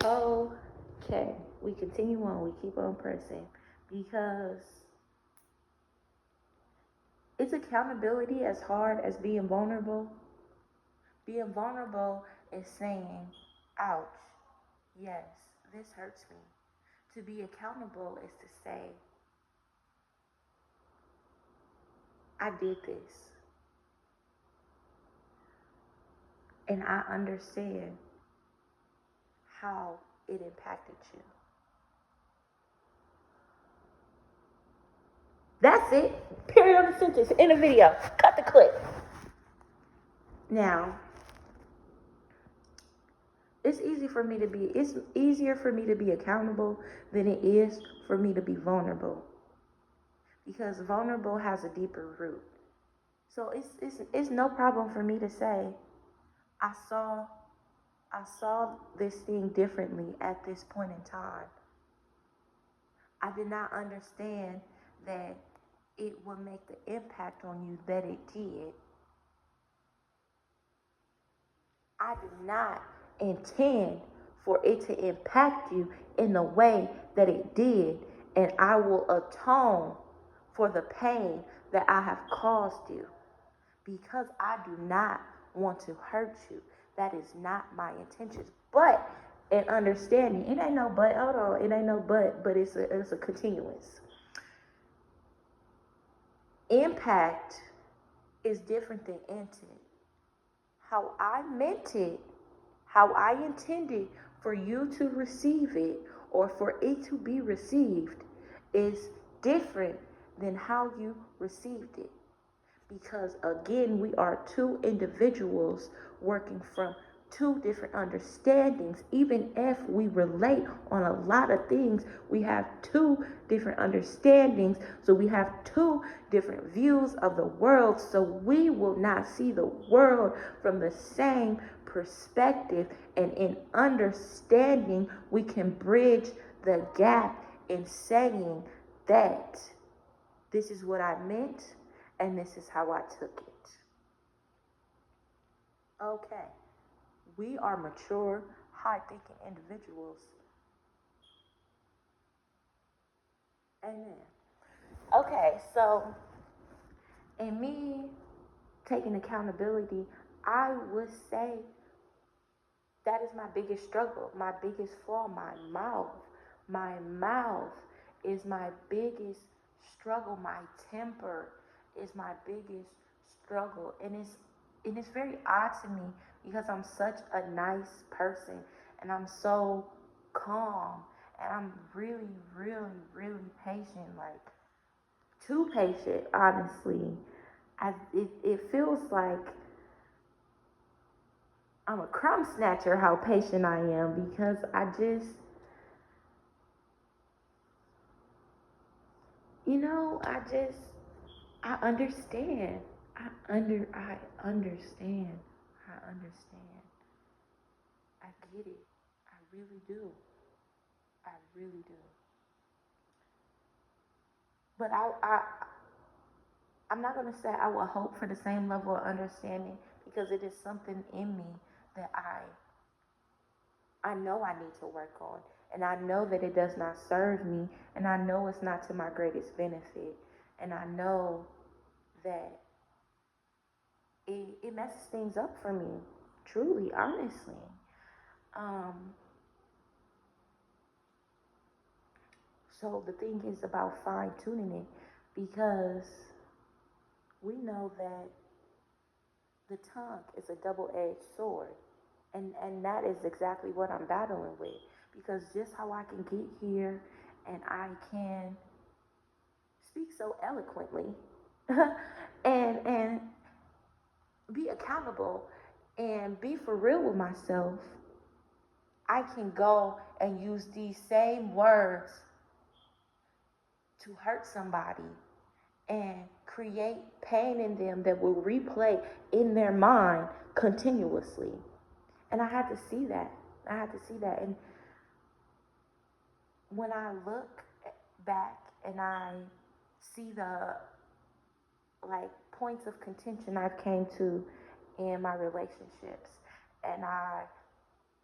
Okay, we continue on. We keep on pressing because is accountability as hard as being vulnerable? Being vulnerable is saying, ouch, yes, this hurts me. To be accountable is to say, I did this and I understand how it impacted you. That's it. Period on the sentence. In the video. Cut the clip. Now, it's easier for me to be accountable than it is for me to be vulnerable. Because vulnerable has a deeper root. So it's no problem for me to say, I saw I saw this thing differently at this point in time. I did not understand that it would make the impact on you that it did. I did not intend for it to impact you in the way that it did, and I will atone for the pain that I have caused you because I do not want to hurt you. That is not my intentions. But in understanding, it ain't no but, hold on, it ain't no but it's a continuous. Impact is different than intent. How I meant it, how I intended for you to receive it or for it to be received is different than how you received it. Because again, we are two individuals working from two different understandings. Even if we relate on a lot of things, we have two different understandings. So we have two different views of the world. So we will not see the world from the same perspective. And in understanding, we can bridge the gap in saying that this is what I meant and this is how I took it. Okay, we are mature, high thinking individuals. Amen. Okay, so in me taking accountability, I would say that is my biggest struggle, my biggest flaw, my mouth. My mouth is my biggest struggle. My temper is my biggest struggle. And it's very odd to me because I'm such a nice person and I'm so calm and I'm really, really, really patient, like too patient, honestly. It feels like I'm a crumb snatcher how patient I am because I understand. I understand. I understand. I get it. I really do. I really do. But I'm not gonna say I will hope for the same level of understanding because it is something in me that I know I need to work on. And I know that it does not serve me. And I know it's not to my greatest benefit. And I know that it messes things up for me. Truly, honestly. Um, so the thing is about fine tuning it because we know that the tongue is a double edged sword. And that is exactly what I'm battling with. Because just how I can get here and I can speak so eloquently and be accountable and be for real with myself, I can go and use these same words to hurt somebody and create pain in them that will replay in their mind continuously. And I had to see that. I had to see that. And when I look back and I see the like points of contention I've came to in my relationships and I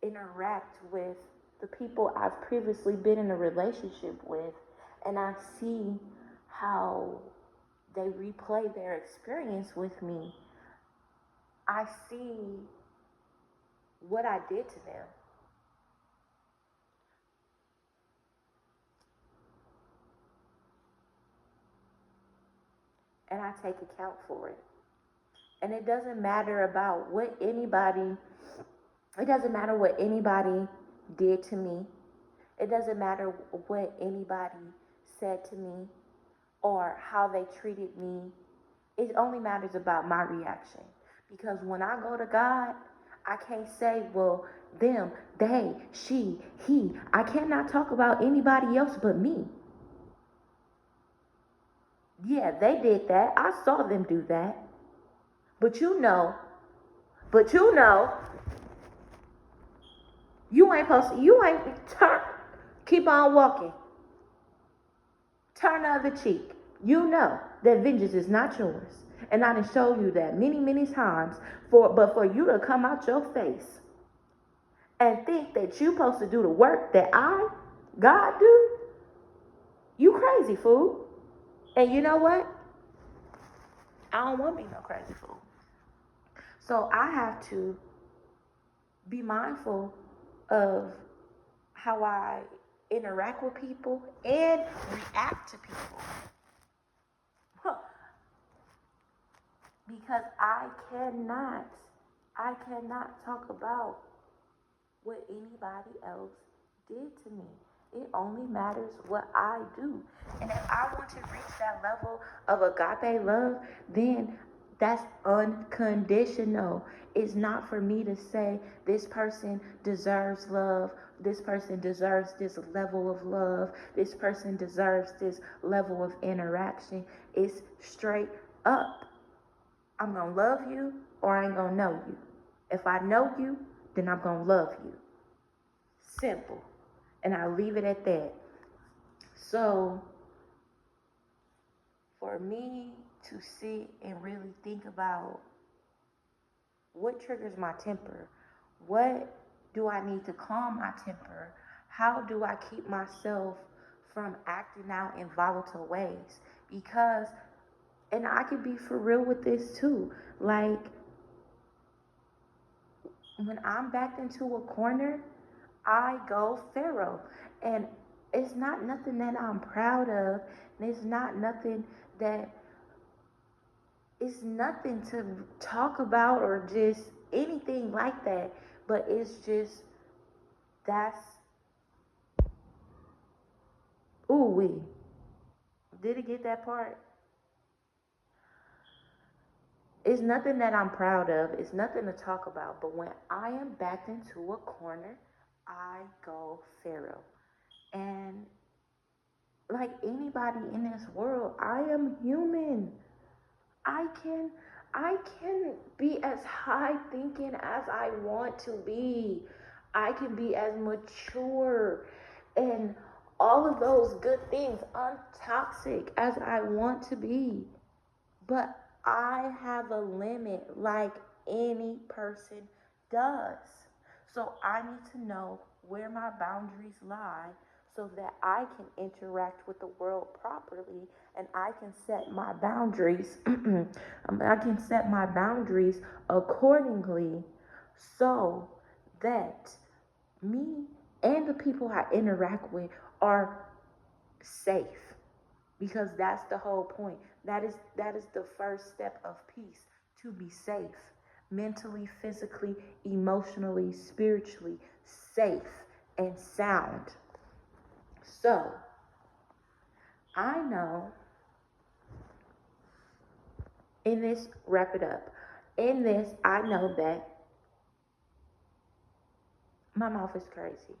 interact with the people I've previously been in a relationship with, and I see how they replay their experience with me, I see what I did to them. And I take account for it. And it doesn't matter about what anybody, it doesn't matter what anybody did to me. It doesn't matter what anybody said to me or how they treated me. It only matters about my reaction. Because when I go to God, I can't say, well, them, they, she, he. I cannot talk about anybody else but me. Yeah, they did that. I saw them do that. But but you ain't supposed to, you ain't, turn, keep on walking. Turn the other cheek. You know that vengeance is not yours. And I done showed you that many, many times. But for you to come out your face and think that you supposed to do the work that God do, you crazy fool. And you know what? I don't want to be no crazy fool. So I have to be mindful of how I interact with people and react to people. Because I cannot talk about what anybody else did to me. It only matters what I do. And if I want to reach that level of agape love, then that's unconditional. It's not for me to say this person deserves love, this person deserves this level of love, this person deserves this level of interaction. It's straight up. I'm going to love you or I ain't going to know you. If I know you, then I'm going to love you. Simple. And I'll leave it at that. So, for me to sit and really think about what triggers my temper, what do I need to calm my temper, how do I keep myself from acting out in volatile ways? Because, and I can be for real with this too, like when I'm backed into a corner, I go Pharaoh. And it's not nothing that I'm proud of. And it's not nothing that, it's nothing to talk about or just anything like that. But it's just, that's, ooh wee. Did it get that part? It's nothing that I'm proud of. It's nothing to talk about. But when I am backed into a corner, I go Pharaoh. And like anybody in this world, I am human. I can I can be as high thinking as I want to be. I can be as mature and all of those good things, untoxic as I want to be. But I have a limit like any person does. So I need to know where my boundaries lie so that I can interact with the world properly and I can set my boundaries. I can set my boundaries accordingly so that me and the people I interact with are safe, because that's the whole point. That is the first step of peace, to be safe, mentally, physically, emotionally, spiritually, safe and sound. So I know, in this, wrap it up, in this I know that my mouth is crazy.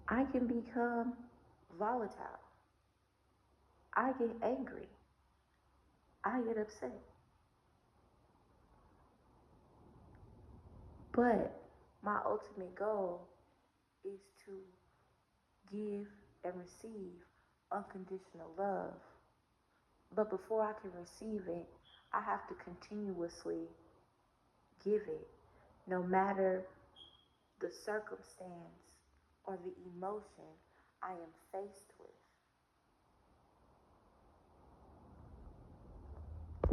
I can become volatile. I get angry. I get upset. But my ultimate goal is to give and receive unconditional love. But before I can receive it, I have to continuously give it, no matter the circumstance or the emotion I am faced with.